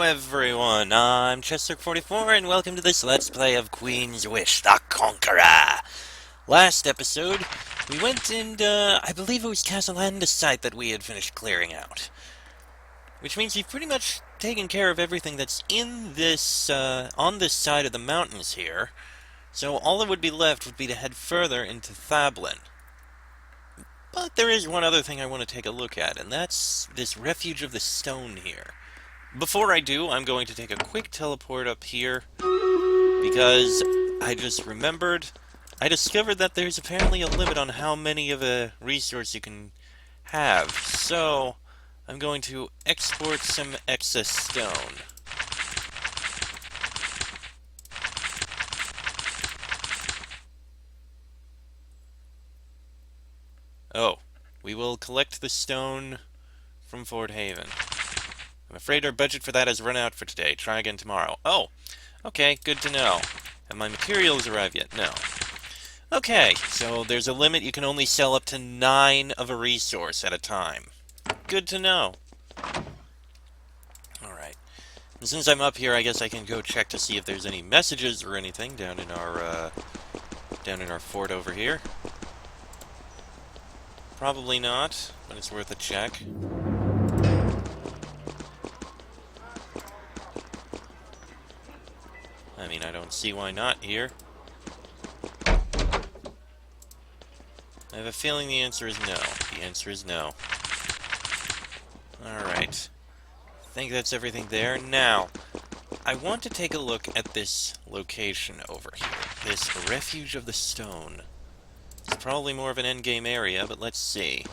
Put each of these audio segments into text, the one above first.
everyone, I'm Chester44 and welcome to this Let's Play of Queen's Wish, the Conqueror! Last episode, we went and, I believe it was Castle Andesite that we had finished clearing out. Which means we've pretty much taken care of everything that's in this, on this side of the mountains here. So all that would be left would be to head further into Thablin. But there is one other thing I want to take a look at, and that's this Refuge of the Stone here. Before I do, I'm going to take a quick teleport up here, because I just remembered, I discovered that there's apparently a limit on how many of a resource you can have, so I'm going to export some excess stone. Oh, we will collect the stone from Fort Haven. I'm afraid our budget for that has run out for today. Try again tomorrow. Oh, okay, good to know. Have my materials arrived yet? No. Okay, so there's a limit. You can only sell up to 9 of a resource at a time. Good to know. Alright. And since I'm up here, I guess I can go check to see if there's any messages or anything down in our fort over here. Probably not, but it's worth a check. I mean, I don't see why not here. I have a feeling the answer is no. The answer is no. Alright. I think that's everything there. Now, I want to take a look at this location over here. This Refuge of the Stone. It's probably more of an endgame area, but let's see.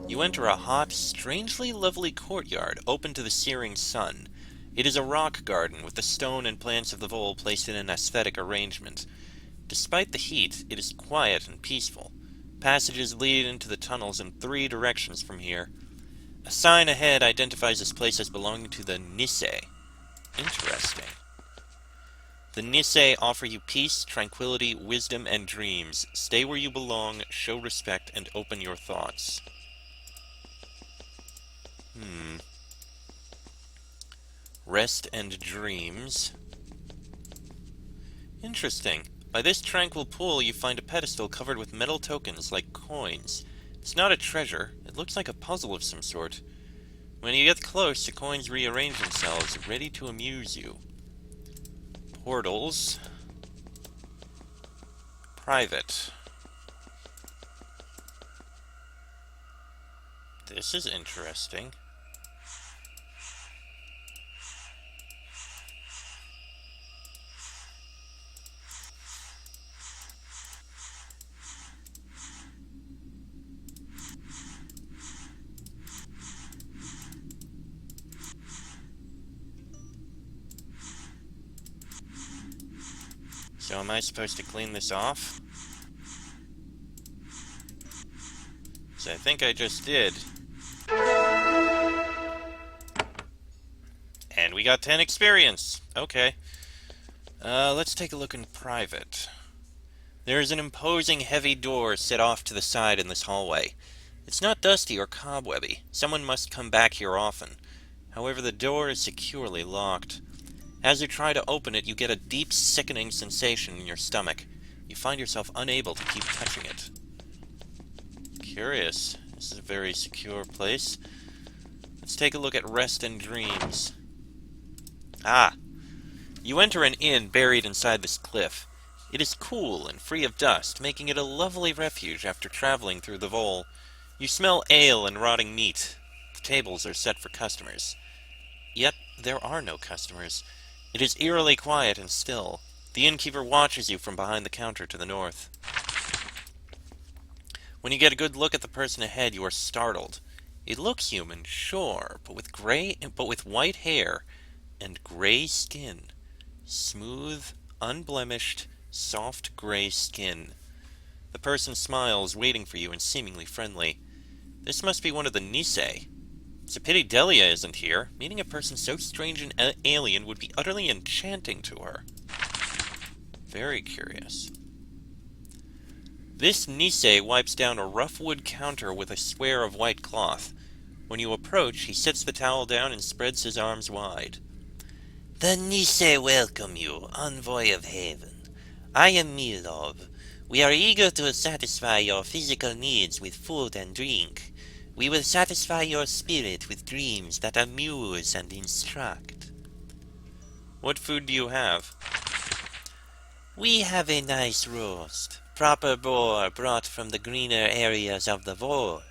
You enter a hot, strangely lovely courtyard open to the searing sun. It is a rock garden with the stone and plants of the vole placed in an aesthetic arrangement. Despite the heat, it is quiet and peaceful. Passages lead into the tunnels in 3 directions from here. A sign ahead identifies this place as belonging to the Nisei. Interesting. The Nisei offer you peace, tranquility, wisdom, and dreams. Stay where you belong, show respect, and open your thoughts. Rest and dreams. Interesting. By this tranquil pool, you find a pedestal covered with metal tokens like coins. It's not a treasure. It looks like a puzzle of some sort. When you get close, the coins rearrange themselves, ready to amuse you. Portals. Private. This is interesting. So am I supposed to clean this off? So I think I just did. And we got 10 experience. Okay. Let's take a look in private. There is an imposing heavy door set off to the side in this hallway. It's not dusty or cobwebby. Someone must come back here often. However, the door is securely locked. As you try to open it, you get a deep, sickening sensation in your stomach. You find yourself unable to keep touching it. Curious. This is a very secure place. Let's take a look at rest and dreams. Ah! You enter an inn buried inside this cliff. It is cool and free of dust, making it a lovely refuge after traveling through the Vole. You smell ale and rotting meat. The tables are set for customers. Yet there are no customers. It is eerily quiet and still. The innkeeper watches you from behind the counter to the north. When you get a good look at the person ahead, you are startled. It looks human, sure, but with white hair and gray skin. Smooth, unblemished, soft gray skin. The person smiles, waiting for you and seemingly friendly. This must be one of the Nisei. It's a pity Delia isn't here. Meeting a person so strange and alien would be utterly enchanting to her. Very curious. This Nisei wipes down a rough wood counter with a square of white cloth. When you approach, he sets the towel down and spreads his arms wide. The Nisei welcome you, envoy of heaven. I am Milov. We are eager to satisfy your physical needs with food and drink. We will satisfy your spirit with dreams that amuse and instruct. What food do you have? We have a nice roast, proper boar brought from the greener areas of the Vor.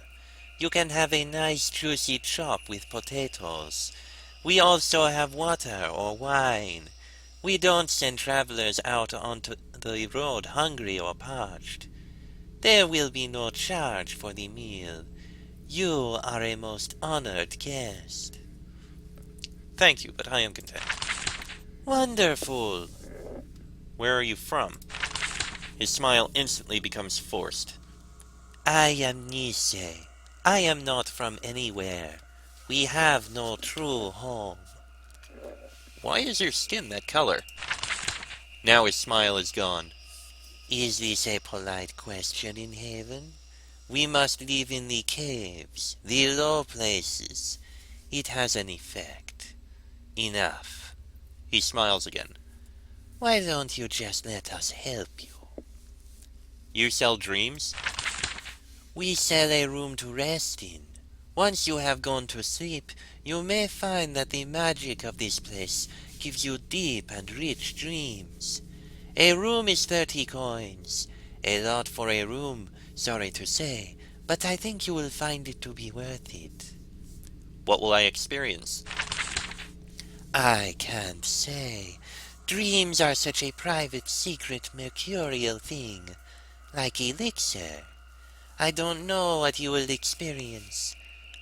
You can have a nice juicy chop with potatoes. We also have water or wine. We don't send travelers out onto the road hungry or parched. There will be no charge for the meal. You are a most honored guest. Thank you, but I am content. Wonderful. Where are you from? His smile instantly becomes forced. I am Nisei. I am not from anywhere. We have no true home. Why is your skin that color? Now his smile is gone. Is this a polite question in heaven? We must live in the caves, the low places. It has an effect. Enough. He smiles again. Why don't you just let us help you? You sell dreams? We sell a room to rest in. Once you have gone to sleep, you may find that the magic of this place gives you deep and rich dreams. A room is 30 coins. A lot for a room, sorry to say, but I think you will find it to be worth it. What will I experience? I can't say. Dreams are such a private, secret, mercurial thing, like elixir. I don't know what you will experience.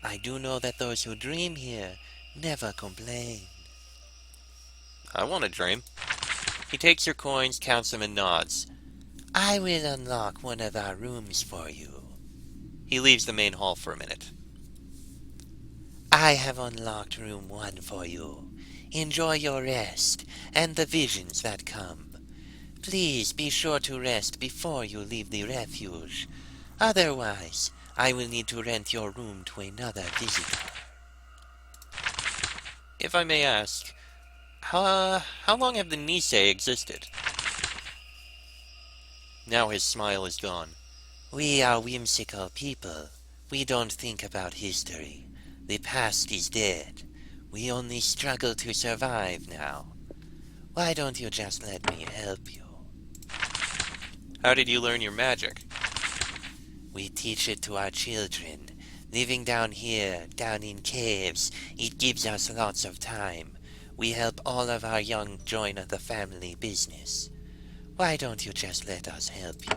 I do know that those who dream here never complain. I want a dream. He takes your coins, counts them, and nods. I will unlock one of our rooms for you. He leaves the main hall for a minute. I have unlocked room 1 for you. Enjoy your rest and the visions that come. Please be sure to rest before you leave the refuge. Otherwise, I will need to rent your room to another visitor. If I may ask, how long have the Nisei existed? Now his smile is gone. We are whimsical people. We don't think about history. The past is dead. We only struggle to survive now. Why don't you just let me help you? How did you learn your magic? We teach it to our children. Living down here, down in caves, it gives us lots of time. We help all of our young join the family business. Why don't you just let us help you?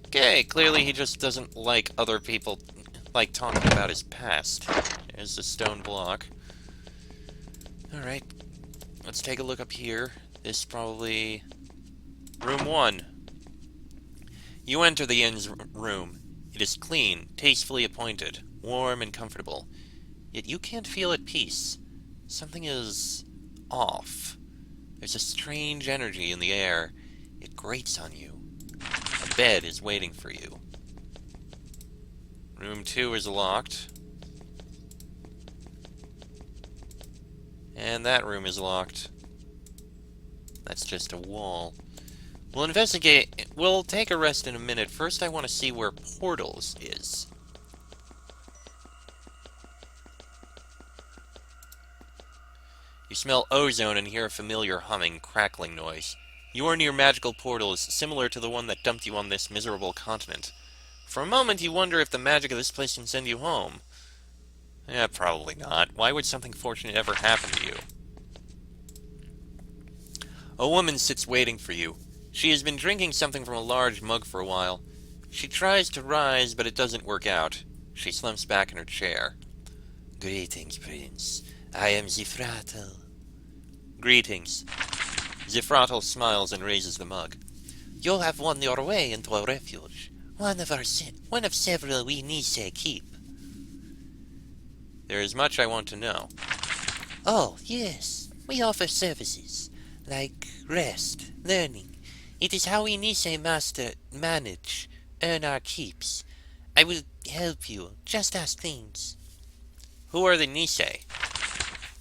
Okay, clearly he just doesn't like other people like talking about his past. There's the stone block. Alright, let's take a look up here. This is probably room 1. You enter the inn's room. It is clean, tastefully appointed, warm and comfortable. Yet you can't feel at peace. Something is off. There's a strange energy in the air. It grates on you. A bed is waiting for you. Room 2 is locked. And that room is locked. That's just a wall. We'll investigate. We'll take a rest in a minute. First, I want to see where Portals is. You smell ozone and hear a familiar humming, crackling noise. You are near magical portals, similar to the one that dumped you on this miserable continent. For a moment, you wonder if the magic of this place can send you home. Probably not. Why would something fortunate ever happen to you? A woman sits waiting for you. She has been drinking something from a large mug for a while. She tries to rise, but it doesn't work out. She slumps back in her chair. Greetings, Prince. I am Zifratel. Greetings. Zifratel smiles and raises the mug. You have won your way into a refuge. One of several we Nisei keep. There is much I want to know. Oh, yes. We offer services, like rest, learning. It is how we Nisei manage, earn our keeps. I will help you. Just ask things. Who are the Nisei?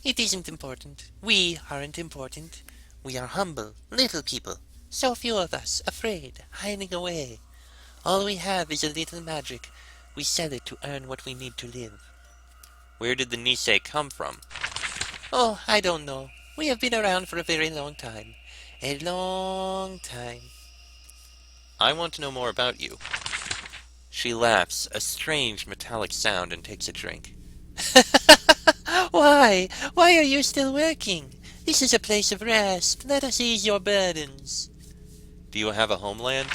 It isn't important. We aren't important. We are humble, little people. So few of us, afraid, hiding away. All we have is a little magic. We sell it to earn what we need to live. Where did the Nisei come from? Oh, I don't know. We have been around for a very long time. A long time. I want to know more about you. She laughs, a strange metallic sound, and takes a drink. Why? Why are you still working? This is a place of rest. Let us ease your burdens. Do you have a homeland?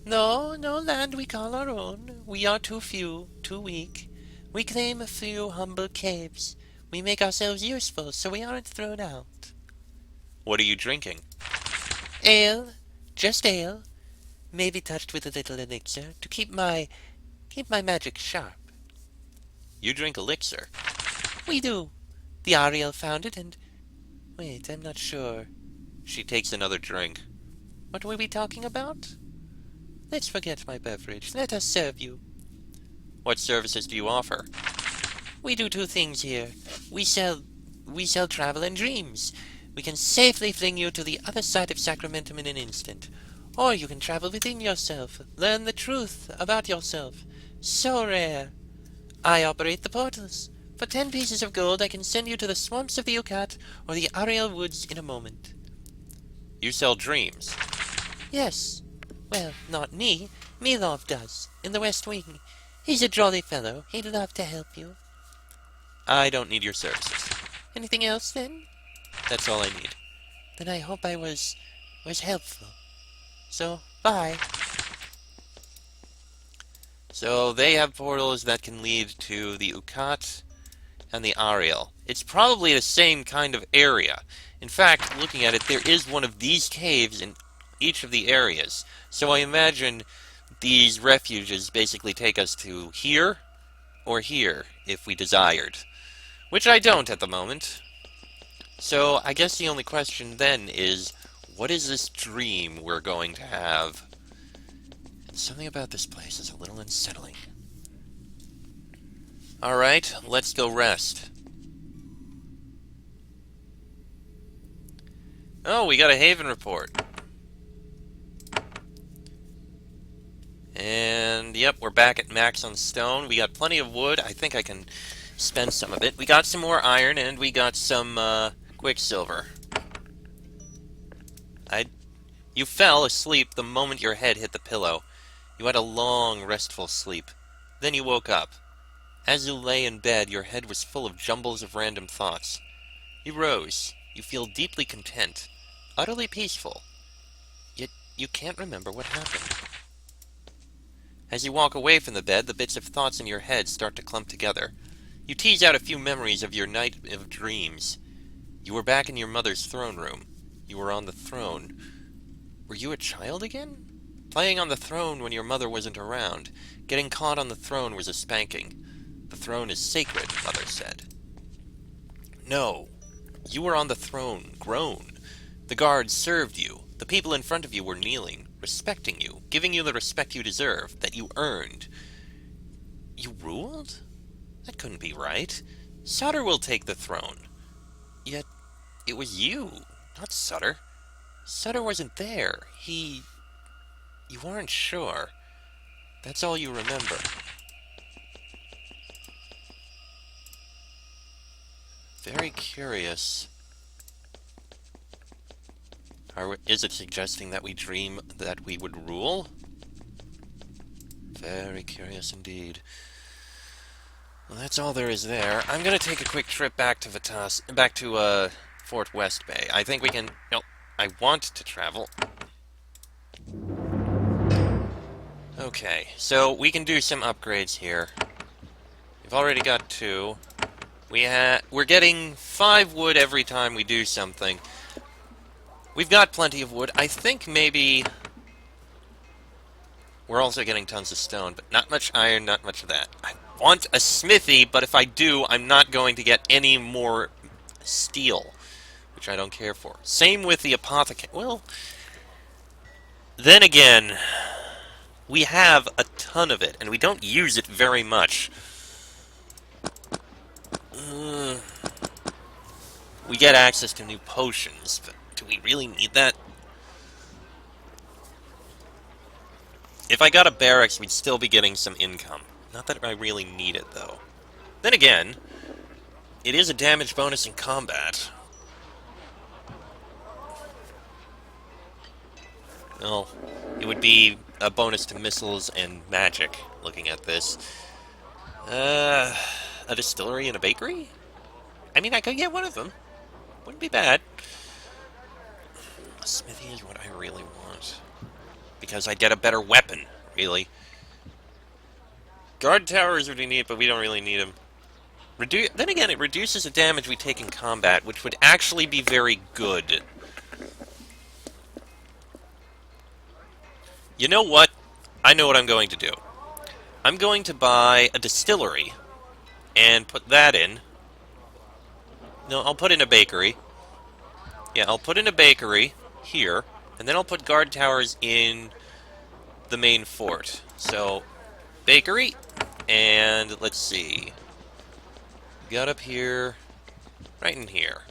No, no land we call our own. We are too few, too weak. We claim a few humble caves. We make ourselves useful so we aren't thrown out. What are you drinking? Ale. Just ale. Maybe touched with a little elixir to keep my magic sharp. You drink elixir? We do. The Ariel found it and... Wait, I'm not sure. She takes another drink. What were we talking about? Let's forget my beverage. Let us serve you. What services do you offer? We do two things here. We sell travel and dreams. We can safely fling you to the other side of Sacramentum in an instant. Or you can travel within yourself. Learn the truth about yourself. So rare. I operate the portals. For 10 pieces of gold, I can send you to the swamps of the Ukat or the Ariel woods in a moment. You sell dreams? Yes. Well, not me. Milov does, in the West Wing. He's a jolly fellow. He'd love to help you. I don't need your services. Anything else, then? That's all I need. Then I hope I was helpful. So, bye. So, they have portals that can lead to the Ukat and the Ariel. It's probably the same kind of area. In fact, looking at it, there is one of these caves in each of the areas. So I imagine these refuges basically take us to here or here, if we desired. Which I don't at the moment. So I guess the only question then is, what is this dream we're going to have? And something about this place is a little unsettling. Alright, let's go rest. Oh, we got a Haven report. And, yep, we're back at max on stone. We got plenty of wood. I think I can spend some of it. We got some more iron, and we got some, quicksilver. You fell asleep the moment your head hit the pillow. You had a long, restful sleep. Then you woke up. As you lay in bed, your head was full of jumbles of random thoughts. You rose. You feel deeply content, utterly peaceful. Yet you can't remember what happened. As you walk away from the bed, the bits of thoughts in your head start to clump together. You tease out a few memories of your night of dreams. You were back in your mother's throne room. You were on the throne. Were you a child again? Playing on the throne when your mother wasn't around. Getting caught on the throne was a spanking. The throne is sacred, Mother said. No. You were on the throne, grown. The guards served you. The people in front of you were kneeling, respecting you, giving you the respect you deserve, that you earned. You ruled? That couldn't be right. Sutter will take the throne. Yet, it was you, not Sutter. Sutter wasn't there. You weren't sure. That's all you remember. Very curious. Is it suggesting that we dream that we would rule? Very curious indeed. Well, that's all there is there. I'm gonna take a quick trip back to Fort West Bay. I think we can... No, I want to travel. Okay, so we can do some upgrades here. We've already got 2. We're getting 5 wood every time we do something. We've got plenty of wood. I think maybe... We're also getting tons of stone, but not much iron, not much of that. I want a smithy, but if I do, I'm not going to get any more steel, which I don't care for. Same with the apothecary. Well, then again, We have a ton of it, and we don't use it very much. We get access to new potions, but do we really need that? If I got a barracks, we'd still be getting some income. Not that I really need it, though. Then again, it is a damage bonus in combat. Well, it would be a bonus to missiles and magic, looking at this. A distillery and a bakery? I mean, I could get one of them. Wouldn't be bad. A smithy is what I really want. Because I'd get a better weapon, really. Guard towers would be neat, but we don't really need them. Then again, it reduces the damage we take in combat, which would actually be very good. You know what? I know what I'm going to do. I'm going to buy a distillery and put that in. No, I'll put in a bakery. Yeah, I'll put in a bakery here, and then I'll put guard towers in the main fort. So, bakery, and let's see. Got up here, right in here.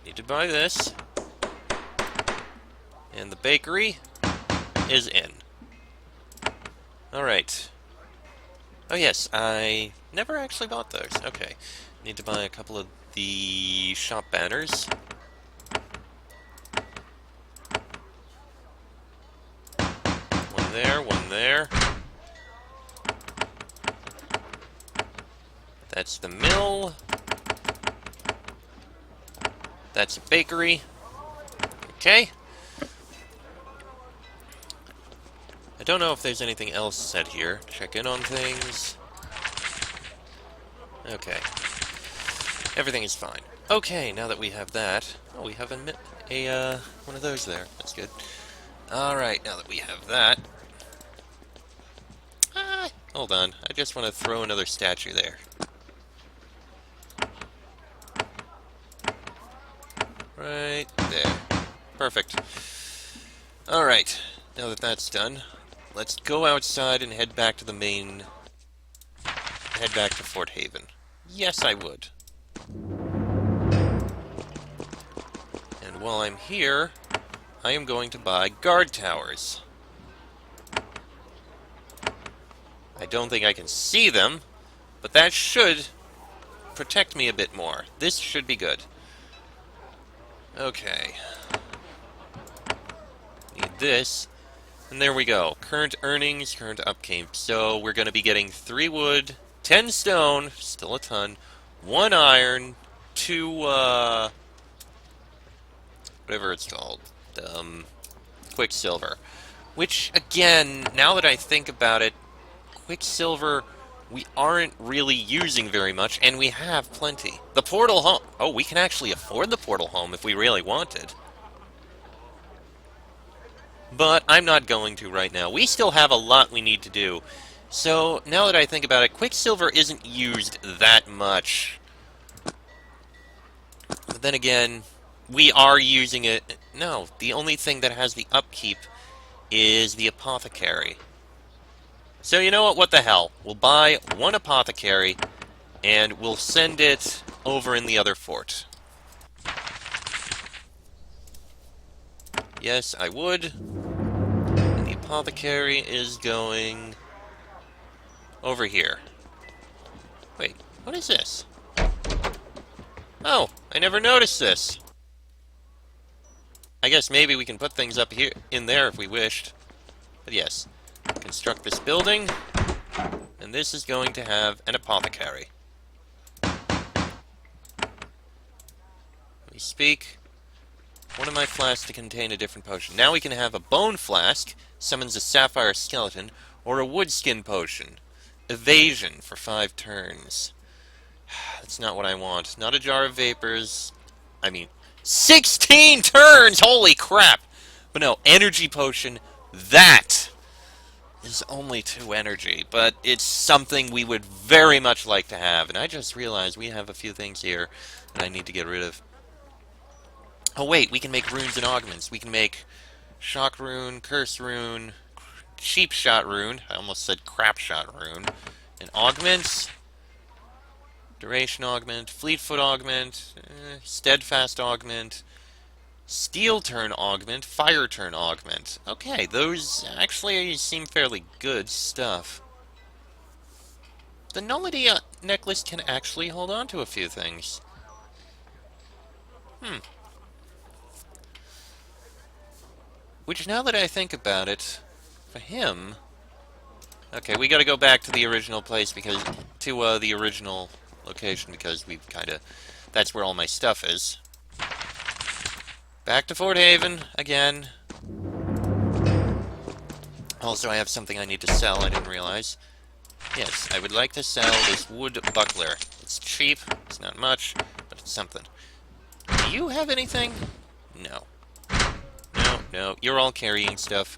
Need to buy this. And the bakery is in. Alright. Oh yes, I never actually bought those. Okay. Need to buy a couple of the shop banners. One there, one there. That's the mill. That's a bakery. Okay. I don't know if there's anything else said here. Check in on things. Okay. Everything is fine. Okay, now that we have that... Oh, we have one of those there. That's good. Alright, now that we have that... Hold on. I just want to throw another statue there. Right there. Perfect. Alright, now that that's done... Let's go outside and head back to the main... Head back to Fort Haven. Yes, I would. And while I'm here, I am going to buy guard towers. I don't think I can see them, but that should protect me a bit more. This should be good. Okay. Need this. And there we go. Current earnings, current upkeep. So we're going to be getting 3 wood, 10 stone, still a ton, 1 iron, 2, whatever it's called, quicksilver. Which, again, now that I think about it, quicksilver we aren't really using very much, and we have plenty. The portal home. Oh, we can actually afford the portal home if we really wanted. But I'm not going to right now. We still have a lot we need to do. So, now that I think about it, quicksilver isn't used that much. But then again, we are using it... No, the only thing that has the upkeep is the apothecary. So you know what the hell? We'll buy 1 apothecary, and we'll send it over in the other fort. Yes, I would. And the apothecary is going over here. Wait, what is this? Oh, I never noticed this. I guess maybe we can put things up here, in there if we wished. But yes, construct this building, and this is going to have an apothecary. We speak. One of my flasks to contain a different potion. Now we can have a bone flask, summons a sapphire skeleton, or a wood skin potion. Evasion for 5 turns. That's not what I want. Not a jar of vapors. I mean, 16 turns! Holy crap! But no, energy potion, that is only 2 energy, but it's something we would very much like to have. And I just realized we have a few things here that I need to get rid of. Oh wait, we can make runes and augments. We can make Shock rune, curse rune, cheap shot rune. I almost said crap shot rune. And augments. Duration augment, fleetfoot augment, steadfast augment, steel turn augment, fire turn augment. Okay, those actually seem fairly good stuff. The nullity necklace can actually hold on to a few things. Which, now that I think about it, for him... Okay, we gotta go back to the original place because... to, the original location because we've kinda... That's where all my stuff is. Back to Fort Haven, again. Also, I have something I need to sell, I didn't realize. Yes, I would like to sell this wood buckler. It's cheap, it's not much, but it's something. Do you have anything? No. No, you're all carrying stuff.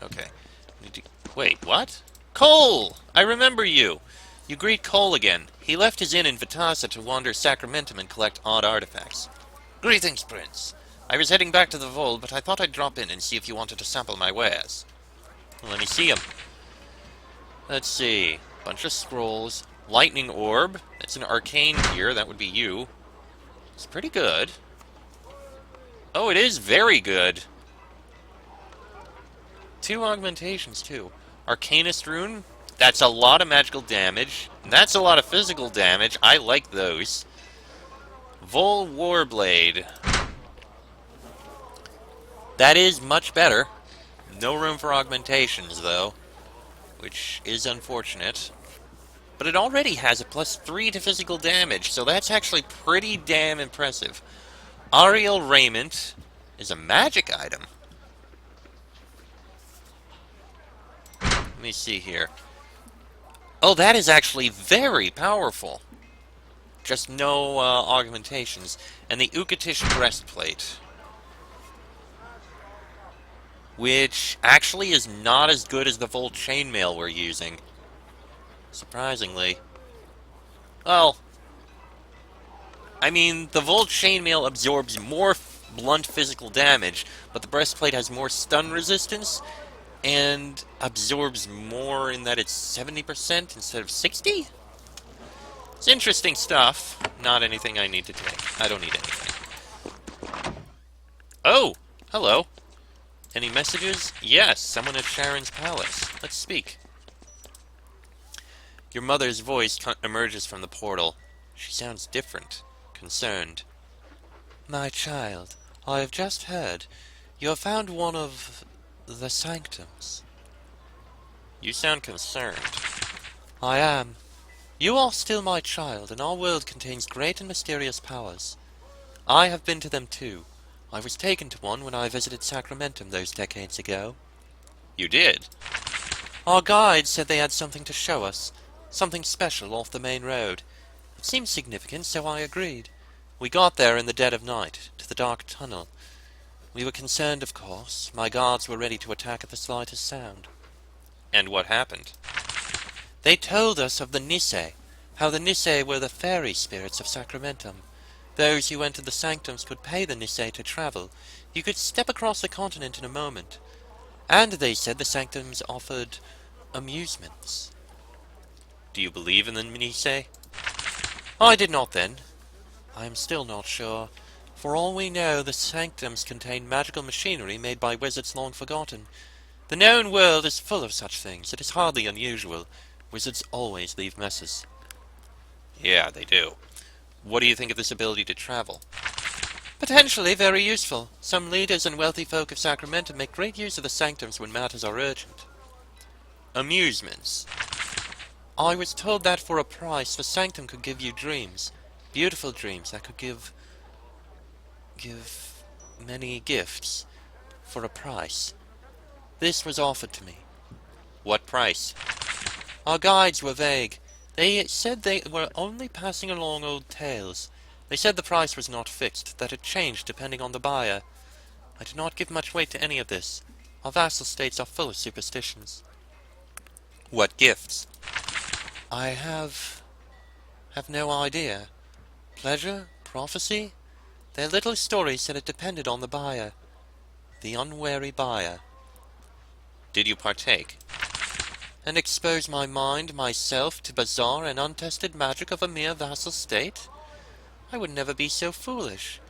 Okay. Wait, what? Cole! I remember you! You greet Cole again. He left his inn in Vitassa to wander Sacramentum and collect odd artifacts. Greetings, Prince. I was heading back to the Vault, but I thought I'd drop in and see if you wanted to sample my wares. Well, let me see them. Let's see. Bunch of scrolls. Lightning orb. That's an arcane gear. That would be you. It's pretty good. Oh, it is very good. 2 augmentations, too. Arcanist rune. That's a lot of magical damage. That's a lot of physical damage. I like those. Vol Warblade. That is much better. No room for augmentations, though, which is unfortunate. But it already has a +3 to physical damage, so that's actually pretty damn impressive. Ariel Raiment is a magic item. Let me see here. Oh, that is actually very powerful. Just no augmentations. And the Ukatish Breastplate, which actually is not as good as the Volt Chainmail we're using. Surprisingly. Well, I mean, the Volt Chainmail absorbs more blunt physical damage, but the breastplate has more stun resistance, and absorbs more in that it's 70% instead of 60%? It's interesting stuff. Not anything I need to take. I don't need anything. Oh! Hello. Any messages? Yes, someone at Sharon's palace. Let's speak. Your mother's voice emerges from the portal. She sounds different. Concerned. My child, I have just heard. You have found one of the Sanctums. You sound concerned. I am. You are still my child, and our world contains great and mysterious powers. I have been to them too. I was taken to one when I visited Sacramentum those decades ago. You did? Our guide said they had something to show us. Something special off the main road. It seemed significant, so I agreed. We got there in the dead of night, to the dark tunnel. We were concerned, of course. My guards were ready to attack at the slightest sound. And what happened? They told us of the Nisei, how the Nisei were the fairy spirits of Sacramentum. Those who entered the Sanctums could pay the Nisei to travel. You could step across the continent in a moment. And they said the Sanctums offered amusements. Do you believe in the Nisei? I did not then. I am still not sure. For all we know, the Sanctums contain magical machinery made by wizards long forgotten. The known world is full of such things. It is hardly unusual. Wizards always leave messes. Yeah, they do. What do you think of this ability to travel? Potentially very useful. Some leaders and wealthy folk of Sacramento make great use of the Sanctums when matters are urgent. Amusements. I was told that for a price, the Sanctum could give you dreams. Beautiful dreams that could give many gifts for a price. This was offered to me. What price? Our guides were vague. They said they were only passing along old tales. They said the price was not fixed, that it changed depending on the buyer. I did not give much weight to any of this. Our vassal states are full of superstitions. What gifts? I have no idea. Pleasure? Prophecy? Their little story said it depended on the buyer. The unwary buyer. Did you partake? And expose my mind, myself, to bizarre and untested magic of a mere vassal state? I would never be so foolish.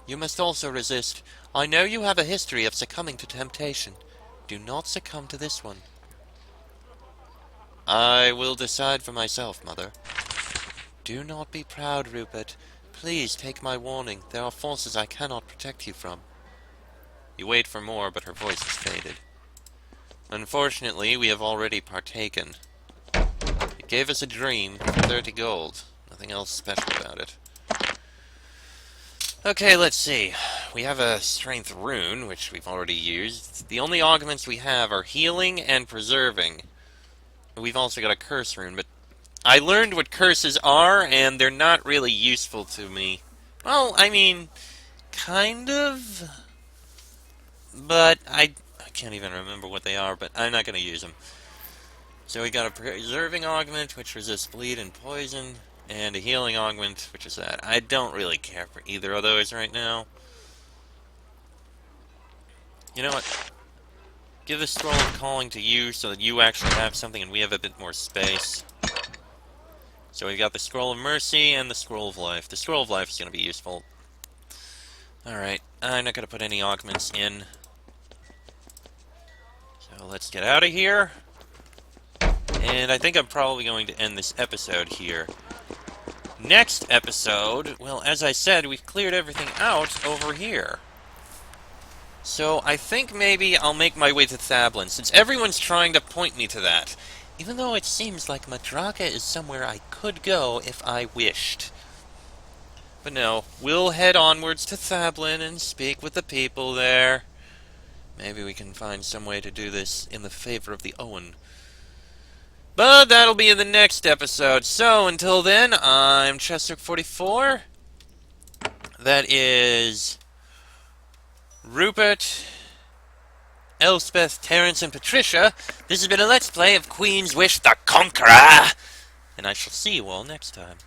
You must also resist. I know you have a history of succumbing to temptation. Do not succumb to this one. I will decide for myself, Mother. Do not be proud, Rupert. Please take my warning. There are forces I cannot protect you from. You wait for more, but her voice has faded. Unfortunately, we have already partaken. It gave us a dream for 30 gold. Nothing else special about it. Okay, let's see. We have a strength rune, which we've already used. The only augments we have are healing and preserving. We've also got a curse rune, but I learned what curses are, and they're not really useful to me. Well, I mean, kind of. But I can't even remember what they are, but I'm not going to use them. So we got a preserving augment, which resists bleed and poison, and a healing augment, which is that. I don't really care for either of those right now. You know what? Give the Scroll of Calling to you so that you actually have something and we have a bit more space. So we've got the Scroll of Mercy and the Scroll of Life. The Scroll of Life is going to be useful. Alright, I'm not going to put any augments in. So let's get out of here. And I think I'm probably going to end this episode here. Next episode, well, as I said, we've cleared everything out over here. So I think maybe I'll make my way to Thablin, since everyone's trying to point me to that. Even though it seems like Madraka is somewhere I could go if I wished. But no, we'll head onwards to Thablin and speak with the people there. Maybe we can find some way to do this in the favor of the Owen. But that'll be in the next episode. So until then, I'm Chester44. That is Rupert, Elspeth, Terence, and Patricia. This has been a Let's Play of Queen's Wish the Conqueror. And I shall see you all next time.